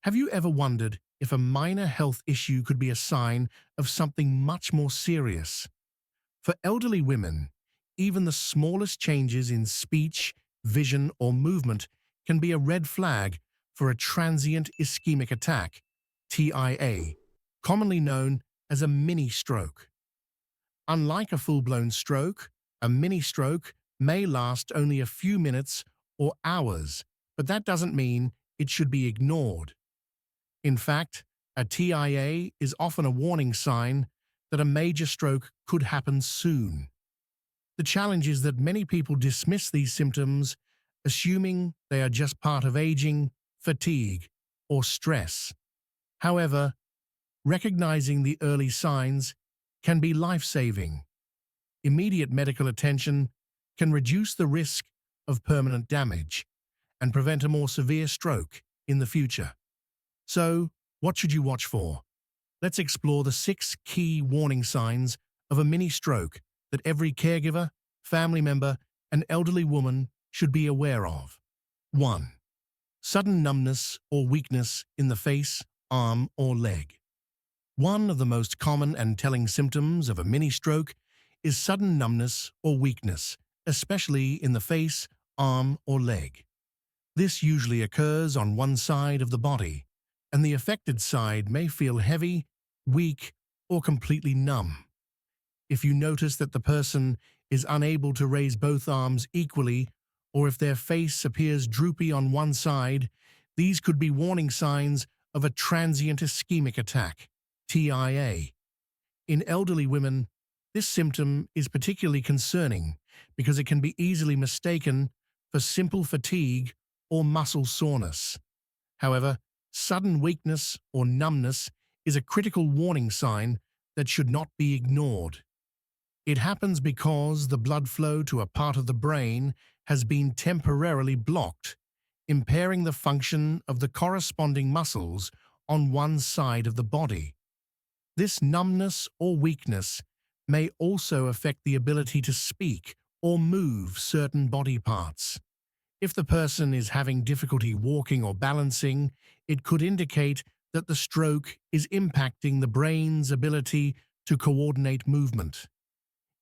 Have you ever wondered if a minor health issue could be a sign of something much more serious? For elderly women, even the smallest changes in speech, vision, or movement can be a red flag for a transient ischemic attack, TIA, commonly known as a mini stroke. Unlike a full-blown stroke, a mini stroke may last only a few minutes or hours, but that doesn't mean it should be ignored. In fact, a TIA is often a warning sign that a major stroke could happen soon. The challenge is that many people dismiss these symptoms, assuming they are just part of aging, fatigue, or stress. However, recognizing the early signs can be life-saving. Immediate medical attention can reduce the risk of permanent damage and prevent a more severe stroke in the future. So, what should you watch for? Let's explore the 6 key warning signs of a mini stroke that every caregiver, family member, and elderly woman should be aware of. 1. Sudden numbness or weakness in the face, arm, or leg. One of the most common and telling symptoms of a mini stroke is sudden numbness or weakness, especially in the face, arm, or leg. This usually occurs on one side of the body, and the affected side may feel heavy, weak, or completely numb. If you notice that the person is unable to raise both arms equally, or if their face appears droopy on one side, these could be warning signs of a transient ischemic attack, TIA. In elderly women, this symptom is particularly concerning because it can be easily mistaken for simple fatigue or muscle soreness. However, sudden weakness or numbness is a critical warning sign that should not be ignored. It happens because the blood flow to a part of the brain has been temporarily blocked, impairing the function of the corresponding muscles on one side of the body. This numbness or weakness may also affect the ability to speak or move certain body parts. If the person is having difficulty walking or balancing, it could indicate that the stroke is impacting the brain's ability to coordinate movement.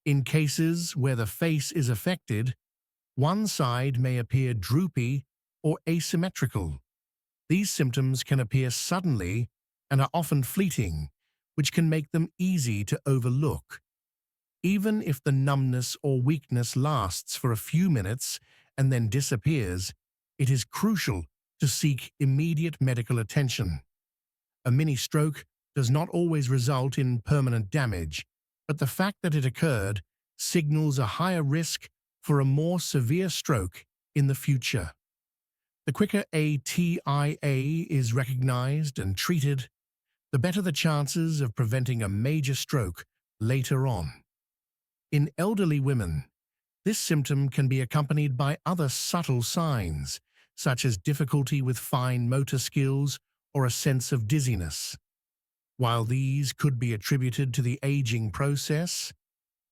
In cases where the face is affected, one side may appear droopy or asymmetrical. These symptoms can appear suddenly and are often fleeting, which can make them easy to overlook. Even if the numbness or weakness lasts for a few minutes and then disappears, it is crucial to seek immediate medical attention. A mini stroke does not always result in permanent damage, but the fact that it occurred signals a higher risk for a more severe stroke in the future. The quicker a TIA is recognized and treated, the better the chances of preventing a major stroke later on. In elderly women, this symptom can be accompanied by other subtle signs, such as difficulty with fine motor skills or a sense of dizziness. While these could be attributed to the aging process,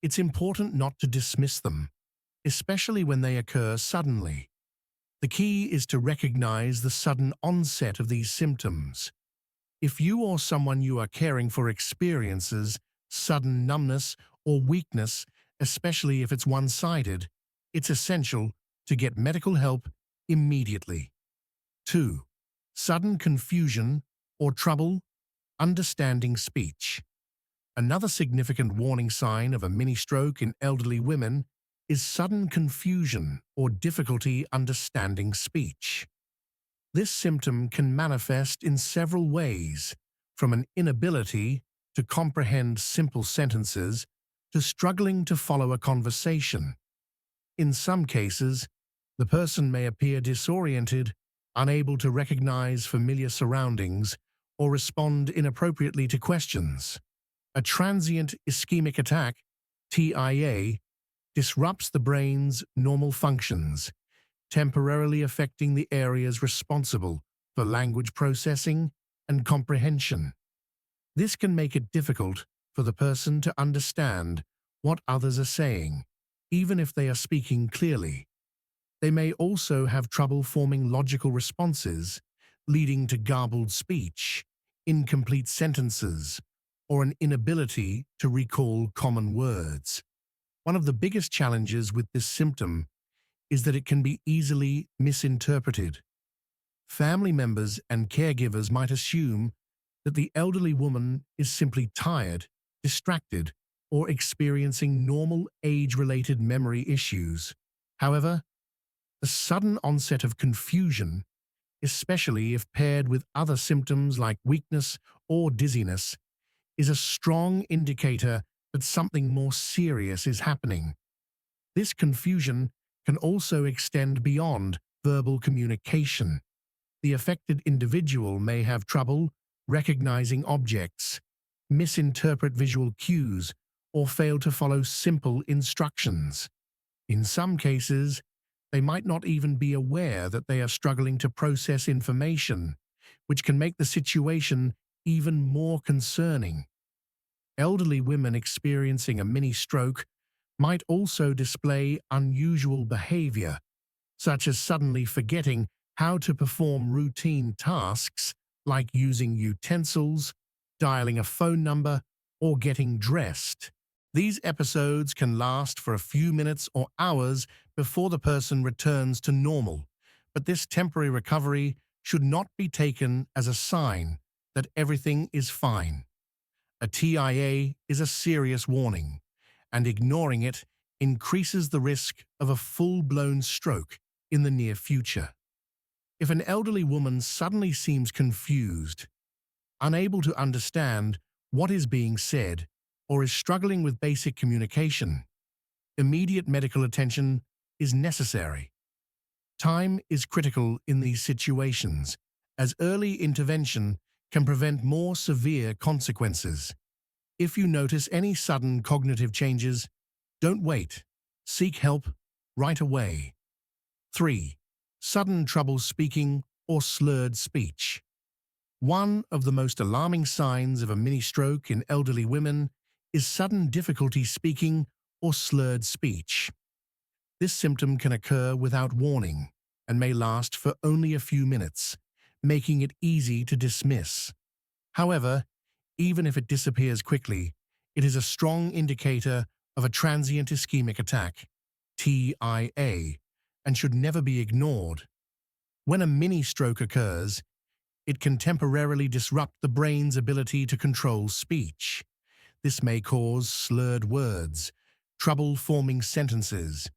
it's important not to dismiss them, especially when they occur suddenly. The key is to recognize the sudden onset of these symptoms. If you or someone you are caring for experiences sudden numbness or weakness, especially if it's one-sided, it's essential to get medical help immediately. 2. Sudden confusion or trouble understanding speech. Another significant warning sign of a mini stroke in elderly women is sudden confusion or difficulty understanding speech. This symptom can manifest in several ways, from an inability to comprehend simple sentences to struggling to follow a conversation. In some cases, the person may appear disoriented, unable to recognize familiar surroundings, or respond inappropriately to questions. A transient ischemic attack, TIA, disrupts the brain's normal functions, temporarily affecting the areas responsible for language processing and comprehension. This can make it difficult for the person to understand what others are saying, even if they are speaking clearly. They may also have trouble forming logical responses, leading to garbled speech, incomplete sentences, or an inability to recall common words. One of the biggest challenges with this symptom is that it can be easily misinterpreted. Family members and caregivers might assume that the elderly woman is simply tired, distracted, or experiencing normal age-related memory issues. However, the sudden onset of confusion, especially if paired with other symptoms like weakness or dizziness, is a strong indicator that something more serious is happening. This confusion can also extend beyond verbal communication. The affected individual may have trouble recognizing objects, misinterpret visual cues, or fail to follow simple instructions. In some cases, they might not even be aware that they are struggling to process information, which can make the situation even more concerning. Elderly women experiencing a mini stroke might also display unusual behavior, such as suddenly forgetting how to perform routine tasks like using utensils, dialing a phone number, or getting dressed. These episodes can last for a few minutes or hours before the person returns to normal, but this temporary recovery should not be taken as a sign that everything is fine. A TIA is a serious warning, and ignoring it increases the risk of a full-blown stroke in the near future. If an elderly woman suddenly seems confused, unable to understand what is being said, or is struggling with basic communication, immediate medical attention is necessary. Time is critical in these situations, as early intervention can prevent more severe consequences. If you notice any sudden cognitive changes, don't wait. Seek help right away. 3. Sudden trouble speaking or slurred speech. One of the most alarming signs of a mini-stroke in elderly women is sudden difficulty speaking or slurred speech. This symptom can occur without warning and may last for only a few minutes, making it easy to dismiss. However, even if it disappears quickly, it is a strong indicator of a transient ischemic attack, TIA, and should never be ignored. When a mini-stroke occurs, it can temporarily disrupt the brain's ability to control speech. This may cause slurred words, trouble forming sentences,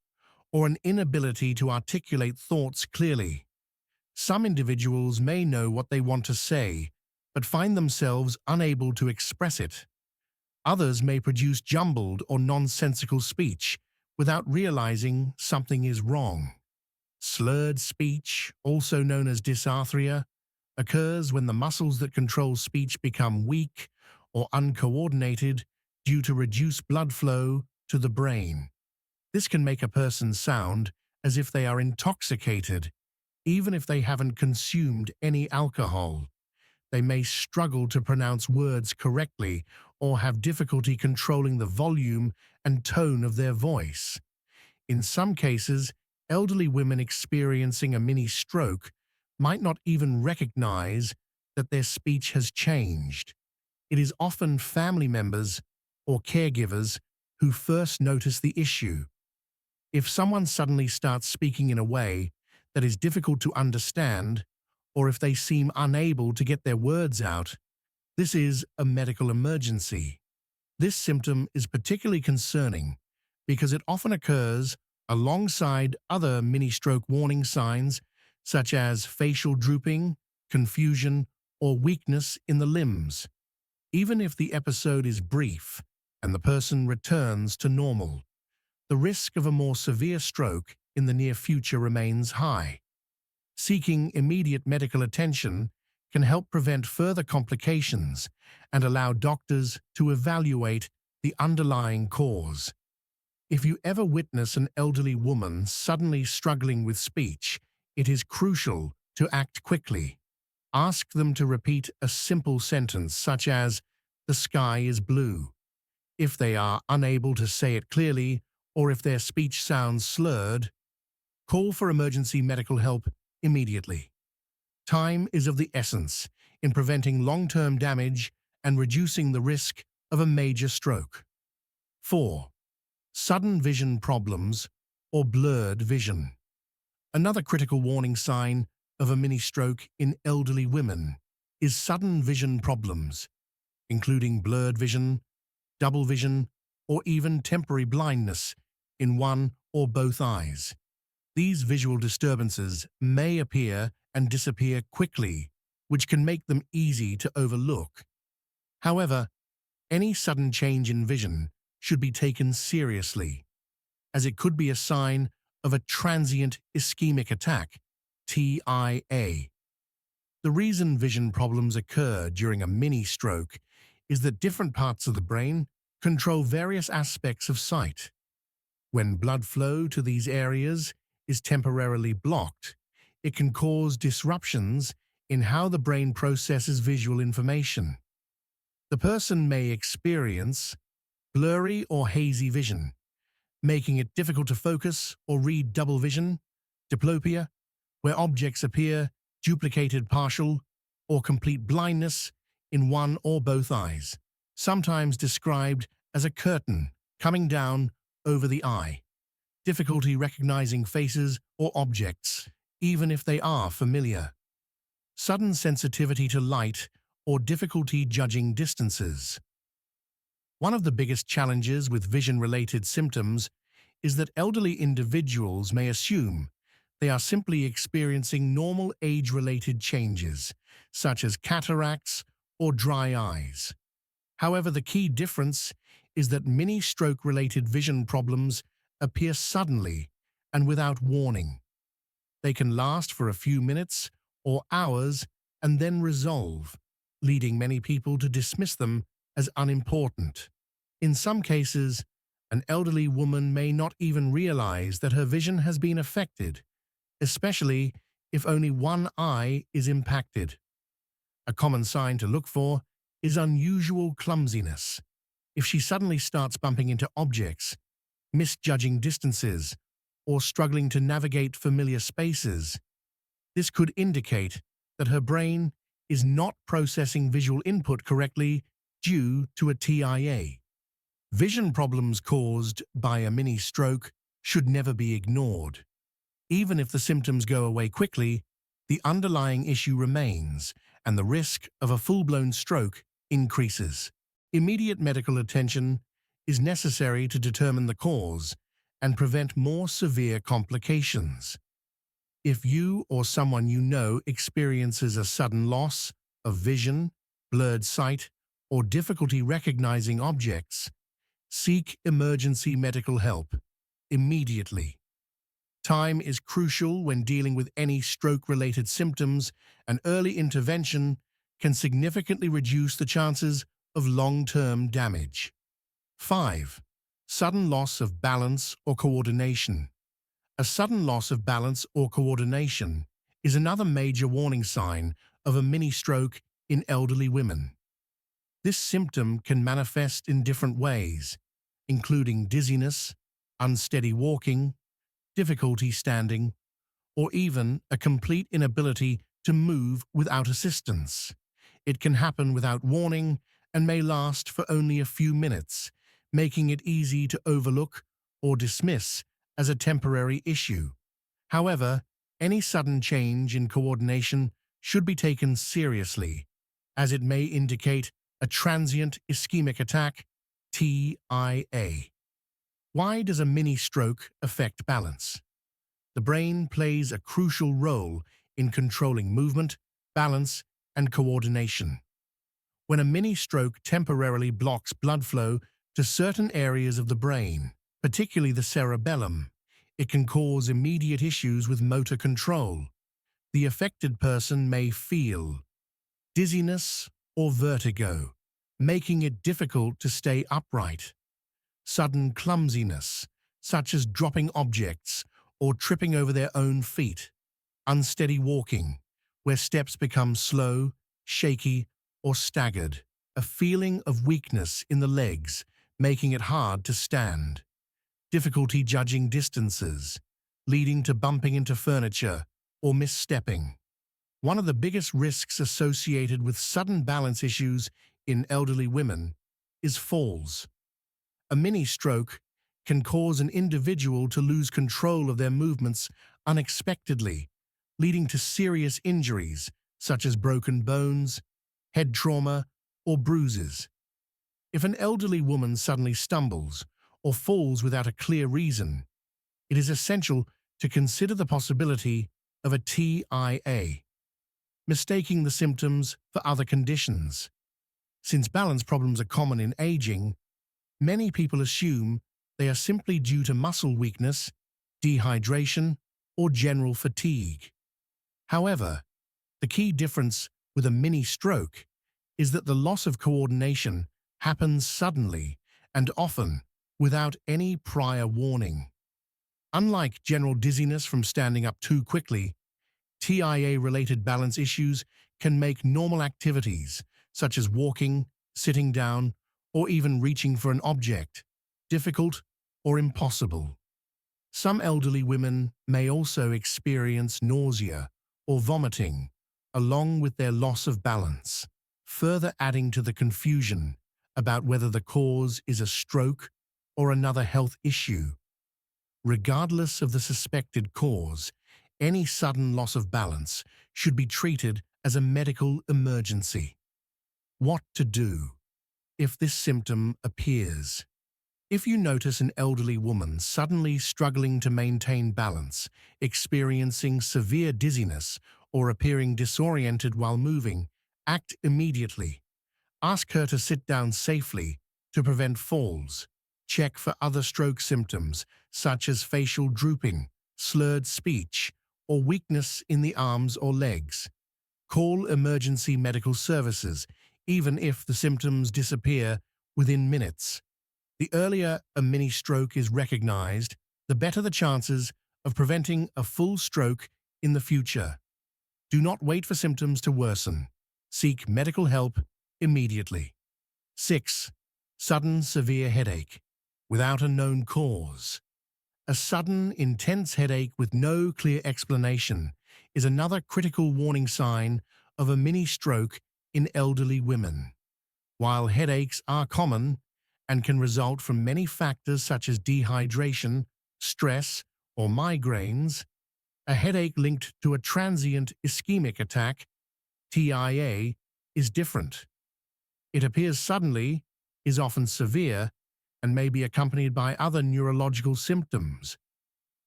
or an inability to articulate thoughts clearly. Some individuals may know what they want to say, but find themselves unable to express it. Others may produce jumbled or nonsensical speech without realizing something is wrong. Slurred speech, also known as dysarthria, occurs when the muscles that control speech become weak or uncoordinated due to reduced blood flow to the brain. This can make a person sound as if they are intoxicated, even if they haven't consumed any alcohol. They may struggle to pronounce words correctly or have difficulty controlling the volume and tone of their voice. In some cases, elderly women experiencing a mini-stroke might not even recognize that their speech has changed. It is often family members or caregivers who first notice the issue. If someone suddenly starts speaking in a way that is difficult to understand, or if they seem unable to get their words out, this is a medical emergency. This symptom is particularly concerning because it often occurs alongside other mini-stroke warning signs such as facial drooping, confusion, or weakness in the limbs. Even if the episode is brief and the person returns to normal, the risk of a more severe stroke in the near future remains high. Seeking immediate medical attention can help prevent further complications and allow doctors to evaluate the underlying cause. If you ever witness an elderly woman suddenly struggling with speech, it is crucial to act quickly. Ask them to repeat a simple sentence such as, "The sky is blue." If they are unable to say it clearly, or if their speech sounds slurred, call for emergency medical help immediately. Time is of the essence in preventing long-term damage and reducing the risk of a major stroke. 4. Sudden vision problems or blurred vision. Another critical warning sign of a mini-stroke in elderly women is sudden vision problems, including blurred vision, double vision, or even temporary blindness in one or both eyes. These visual disturbances may appear and disappear quickly, which can make them easy to overlook. However, any sudden change in vision should be taken seriously, as it could be a sign of a transient ischemic attack, TIA. The reason vision problems occur during a mini-stroke is that different parts of the brain control various aspects of sight. When blood flow to these areas is temporarily blocked, it can cause disruptions in how the brain processes visual information. The person may experience blurry or hazy vision, making it difficult to focus or read. Double vision, diplopia, where objects appear duplicated, partial or complete blindness in one or both eyes, sometimes described as a curtain coming down over the eye. Difficulty recognizing faces or objects, even if they are familiar. Sudden sensitivity to light or difficulty judging distances. One of the biggest challenges with vision-related symptoms is that elderly individuals may assume they are simply experiencing normal age-related changes, such as cataracts or dry eyes. However, the key difference is that mini-stroke-related vision problems appear suddenly and without warning. They can last for a few minutes or hours and then resolve, leading many people to dismiss them as unimportant. In some cases, an elderly woman may not even realize that her vision has been affected, especially if only one eye is impacted. A common sign to look for is unusual clumsiness. If she suddenly starts bumping into objects, misjudging distances, or struggling to navigate familiar spaces, this could indicate that her brain is not processing visual input correctly due to a TIA. Vision problems caused by a mini-stroke should never be ignored. Even if the symptoms go away quickly, the underlying issue remains, and the risk of a full-blown stroke increases. Immediate medical attention is necessary to determine the cause and prevent more severe complications. If you or someone you know experiences a sudden loss of vision, blurred sight, or difficulty recognizing objects, seek emergency medical help immediately. Time is crucial when dealing with any stroke-related symptoms, and early intervention can significantly reduce the chances of long-term damage. 5. Sudden loss of balance or coordination. A sudden loss of balance or coordination is another major warning sign of a mini-stroke in elderly women. This symptom can manifest in different ways, including dizziness, unsteady walking, difficulty standing, or even a complete inability to move without assistance. It can happen without warning and may last for only a few minutes, making it easy to overlook or dismiss as a temporary issue. However, any sudden change in coordination should be taken seriously, as it may indicate a transient ischemic attack, TIA. Why does a mini-stroke affect balance? The brain plays a crucial role in controlling movement, balance, and coordination. When a mini-stroke temporarily blocks blood flow to certain areas of the brain, particularly the cerebellum, it can cause immediate issues with motor control. The affected person may feel dizziness or vertigo, making it difficult to stay upright. Sudden clumsiness, such as dropping objects or tripping over their own feet. Unsteady walking, where steps become slow, shaky, or staggered. A feeling of weakness in the legs, making it hard to stand. Difficulty judging distances, leading to bumping into furniture or misstepping. One of the biggest risks associated with sudden balance issues in elderly women is falls. A mini stroke can cause an individual to lose control of their movements unexpectedly, leading to serious injuries such as broken bones, head trauma, or bruises. If an elderly woman suddenly stumbles or falls without a clear reason, it is essential to consider the possibility of a TIA, mistaking the symptoms for other conditions. Since balance problems are common in aging, many people assume they are simply due to muscle weakness, dehydration, or general fatigue. However, the key difference with a mini stroke is that the loss of coordination happens suddenly and often without any prior warning. Unlike general dizziness from standing up too quickly, TIA-related balance issues can make normal activities, such as walking, sitting down, or even reaching for an object, difficult or impossible. Some elderly women may also experience nausea or vomiting, along with their loss of balance, further adding to the confusion about whether the cause is a stroke or another health issue. Regardless of the suspected cause, any sudden loss of balance should be treated as a medical emergency. What to do if this symptom appears? If you notice an elderly woman suddenly struggling to maintain balance, experiencing severe dizziness, or appearing disoriented while moving, act immediately. Ask her to sit down safely to prevent falls. Check for other stroke symptoms, such as facial drooping, slurred speech, or weakness in the arms or legs. Call emergency medical services, even if the symptoms disappear within minutes. The earlier a mini stroke is recognized, the better the chances of preventing a full stroke in the future. Do not wait for symptoms to worsen. Seek medical help immediately. 6. Sudden severe headache without a known cause. A sudden, intense headache with no clear explanation is another critical warning sign of a mini stroke in elderly women. While headaches are common and can result from many factors such as dehydration, stress, or migraines, a headache linked to a transient ischemic attack, TIA, is different. It appears suddenly, is often severe, and may be accompanied by other neurological symptoms.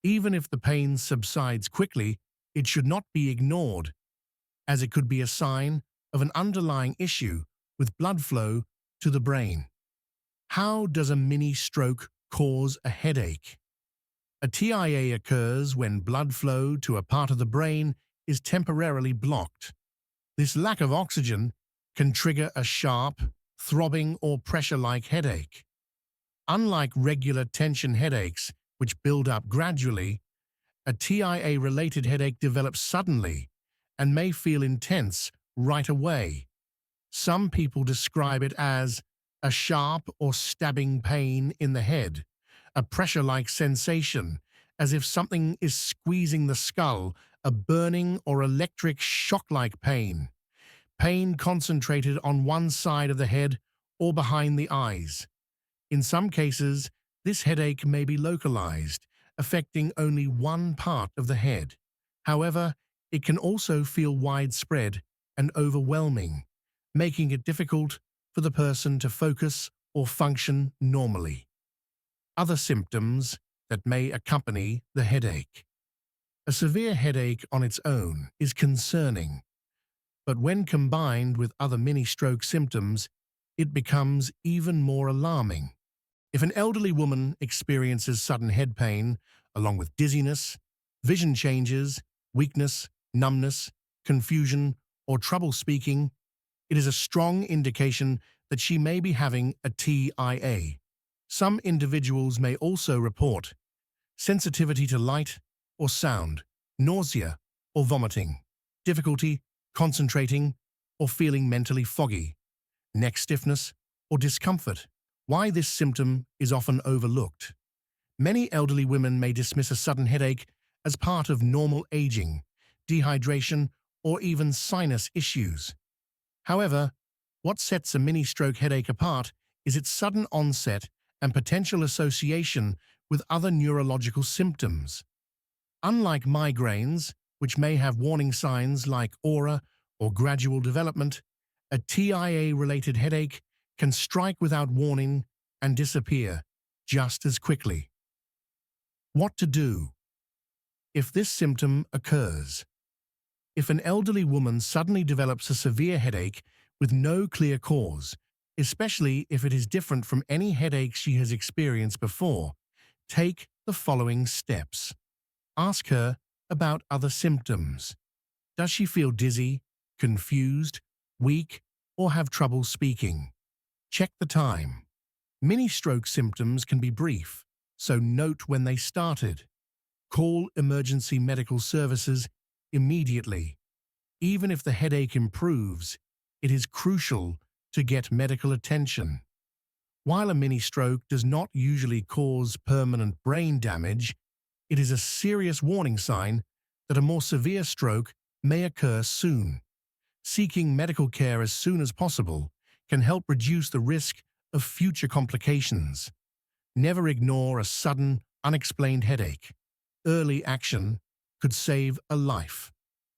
Even if the pain subsides quickly, it should not be ignored, as it could be a sign of an underlying issue with blood flow to the brain. How does a mini stroke cause a headache? A TIA occurs when blood flow to a part of the brain is temporarily blocked. This lack of oxygen can trigger a sharp, throbbing or pressure-like headache. Unlike regular tension headaches, which build up gradually, a TIA-related headache develops suddenly and may feel intense right away. Some people describe it as a sharp or stabbing pain in the head, a pressure-like sensation, as if something is squeezing the skull, a burning or electric shock-like pain. Pain concentrated on one side of the head or behind the eyes. In some cases, this headache may be localized, affecting only one part of the head. However, it can also feel widespread and overwhelming, making it difficult for the person to focus or function normally. Other symptoms that may accompany the headache. A severe headache on its own is concerning, but when combined with other mini-stroke symptoms, it becomes even more alarming. If an elderly woman experiences sudden head pain, along with dizziness, vision changes, weakness, numbness, confusion, or trouble speaking, it is a strong indication that she may be having a TIA. Some individuals may also report sensitivity to light or sound, nausea or vomiting, difficulty concentrating or feeling mentally foggy, neck stiffness or discomfort. Why this symptom is often overlooked. Many elderly women may dismiss a sudden headache as part of normal aging, dehydration, or even sinus issues. However, what sets a mini-stroke headache apart is its sudden onset and potential association with other neurological symptoms. Unlike migraines, which may have warning signs like aura or gradual development, a TIA-related headache can strike without warning and disappear just as quickly. What to do if this symptom occurs? If an elderly woman suddenly develops a severe headache with no clear cause, especially if it is different from any headache she has experienced before, take the following steps. Ask her about other symptoms. Does she feel dizzy, confused, weak, or have trouble speaking? Check the time. Mini-stroke symptoms can be brief, so note when they started. Call emergency medical services immediately. Even if the headache improves, it is crucial to get medical attention. While a mini-stroke does not usually cause permanent brain damage, it is a serious warning sign that a more severe stroke may occur soon. Seeking medical care as soon as possible can help reduce the risk of future complications. Never ignore a sudden, unexplained headache. Early action could save a life.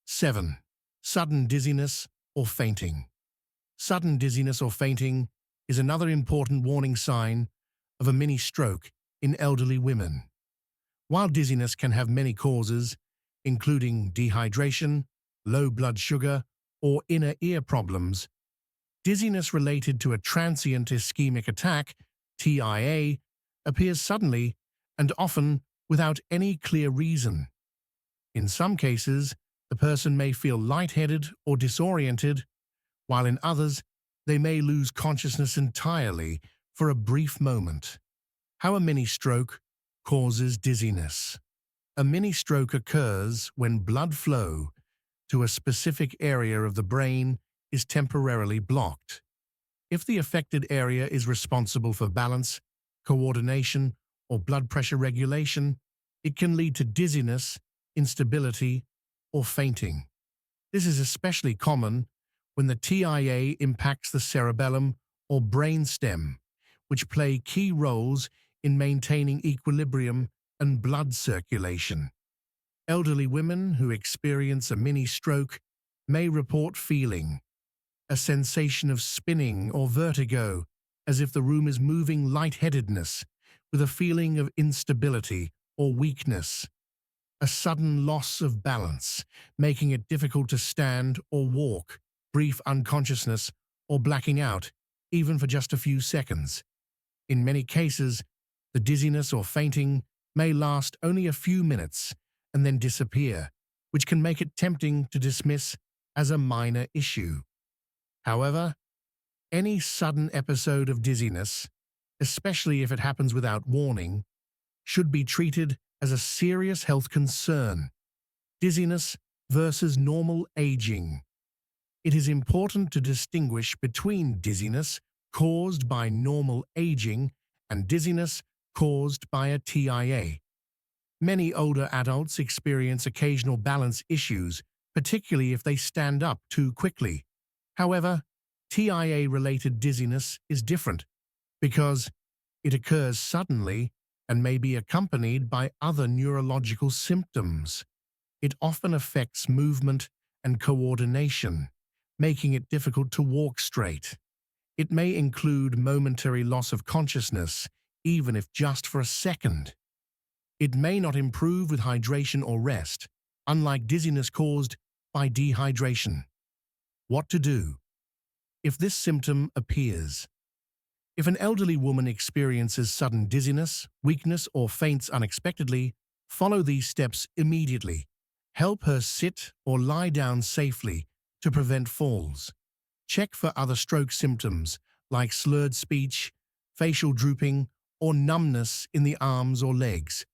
7. Sudden dizziness or fainting. Sudden dizziness or fainting is another important warning sign of a mini-stroke in elderly women. While dizziness can have many causes, including dehydration, low blood sugar, or inner ear problems, dizziness related to a transient ischemic attack, TIA, appears suddenly and often without any clear reason. In some cases, the person may feel lightheaded or disoriented, while in others, they may lose consciousness entirely for a brief moment. How a mini-stroke causes dizziness. A mini-stroke occurs when blood flow to a specific area of the brain is temporarily blocked. If the affected area is responsible for balance, coordination, or blood pressure regulation, it can lead to dizziness, instability, or fainting. This is especially common when the TIA impacts the cerebellum or brainstem, which play key roles in maintaining equilibrium and blood circulation. Elderly women who experience a mini-stroke may report feeling a sensation of spinning or vertigo, as if the room is moving, lightheadedness, with a feeling of instability or weakness, a sudden loss of balance, making it difficult to stand or walk, brief unconsciousness, or blacking out, even for just a few seconds. In many cases, the dizziness or fainting may last only a few minutes and then disappear, which can make it tempting to dismiss as a minor issue. However, any sudden episode of dizziness, especially if it happens without warning, should be treated as a serious health concern. Dizziness versus normal aging. It is important to distinguish between dizziness caused by normal aging and dizziness caused by a TIA. Many older adults experience occasional balance issues, particularly if they stand up too quickly. However, TIA-related dizziness is different because it occurs suddenly and may be accompanied by other neurological symptoms. It often affects movement and coordination, making it difficult to walk straight. It may include momentary loss of consciousness, even if just for a second. It may not improve with hydration or rest, unlike dizziness caused by dehydration. What to do if this symptom appears? If an elderly woman experiences sudden dizziness, weakness, or faints unexpectedly, follow these steps immediately. Help her sit or lie down safely to prevent falls. Check for other stroke symptoms like slurred speech, facial drooping, or numbness in the arms or legs.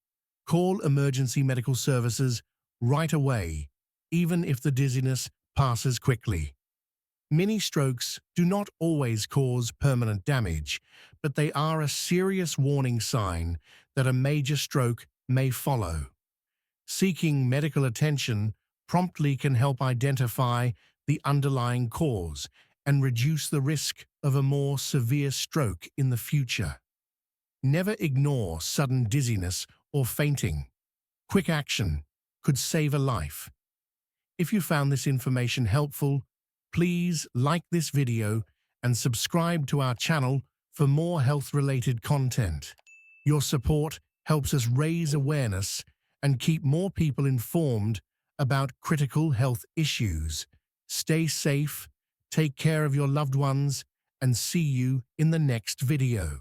Call emergency medical services right away, even if the dizziness passes quickly. Mini-strokes do not always cause permanent damage, but they are a serious warning sign that a major stroke may follow. Seeking medical attention promptly can help identify the underlying cause and reduce the risk of a more severe stroke in the future. Never ignore sudden dizziness or fainting. Quick action could save a life. If you found this information helpful, please like this video and subscribe to our channel for more health-related content. Your support helps us raise awareness and keep more people informed about critical health issues. Stay safe, take care of your loved ones, and see you in the next video.